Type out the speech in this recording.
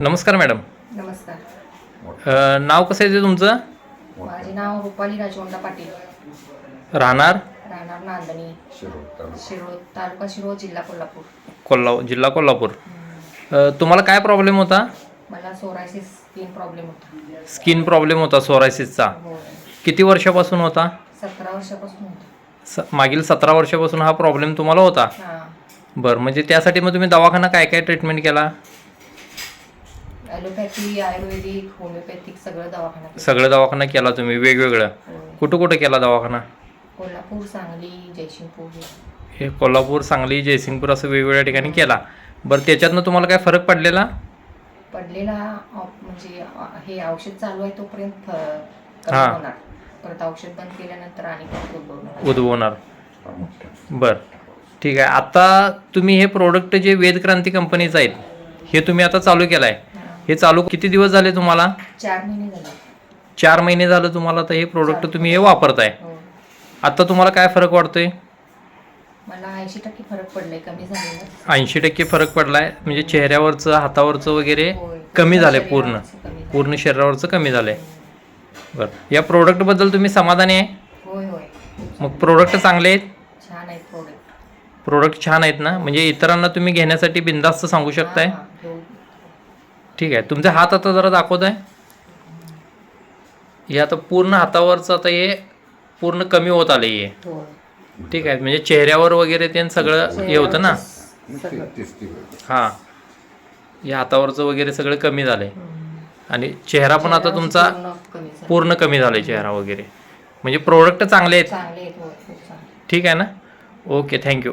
नमस्कार मॅडम. नमस्कार. नाव कसं आहे ते तुमचं? माझे नाव रुपाली राजवंडा पाटील. राहणार राहणार नांदणी, शिरोळ तालुका शिरोळ जिल्हा कोल्हापूर. जिल्हा कोल्हापूर. तुम्हाला काय प्रॉब्लेम होता? मला सोरायसिस स्किन प्रॉब्लेम होता. स्किन प्रॉब्लेम होता सोरायसिसचा. हो. किती वर्षापासून होता? 17 वर्षापासून होता. मागील 17 वर्षापासून हा प्रॉब्लेम तुम्हाला होता. हां. बरं, म्हणजे त्यासाठी मग तुम्ही दवाखाना काय काय ट्रीटमेंट केला? ॲलोपॅथी, आयुर्वेदिक, होमिओपॅथिक सगळं दवाखाना केला. सगळं दवाखाना केला तुम्ही वेगवेगळं? होय. कुठं कुठं केला दवाखाना? कोल्हापूर, सांगली, जयसिंगपूर. हे कोल्हापूर, सांगली, जयसिंगपूर असं वेगवेगळ्या ठिकाणी केला. बरं, त्याच्यातनं तुम्हाला काय फरक पडलेला? पडलेला म्हणजे हे औषध चालू आहे तोपर्यंत कमी हां. होणार. परत औषध बंद केल्यानंतर आणि परत उद्भवणार. बरं, ठीक आहे. आता तुम्ही हे प्रोडक्ट जे वेदक्रांती कंपनीचं आहेत हे तुम्ही आता चालू केलं आहे. हे चालू किती दिवस झाले तुम्हाला? 4 महिने झाले. 4 महिने झालं तुम्हाला तर हे प्रोडक्ट तुम्ही हे वापरताय. हो. आता तुम्हाला काय फरक वाटतोय? मला 80% फरक पडलाय, कमी झालेला. 80% फरक पडलाय. म्हणजे चेहऱ्यावरचं, हातावरचं वगैरे होय. कमी झालंय, पूर्ण शरीरावरचं कमी झालंय. पूर्ण शरीरावरचं कमी झालंय. बरं, या प्रोडक्टबद्दल तुम्ही समाधानी आहे? होय होय. मग प्रोडक्ट चांगले आहेत? छान आहे प्रोडक्ट. प्रोडक्ट छान आहेत ना? म्हणजे इतरांना तुम्ही घेण्यासाठी बिनधास्त सांगू शकताय? ठीक आहे. तुमचा हात आता जरा दाखवत आहे. हे आता पूर्ण हातावरचं आता हे पूर्ण कमी होत आले हे. ठीक आहे. म्हणजे चेहऱ्यावर वगैरे ते सगळं हे होतं ना. हां, या हातावरचं वगैरे सगळं कमी झालंय. आणि चेहरा पण आता तुमचा पूर्ण कमी झालाय चेहरा वगैरे. म्हणजे प्रोडक्ट चांगले आहेत. चांगले आहेत. ठीक आहे ना? Okay, thank you.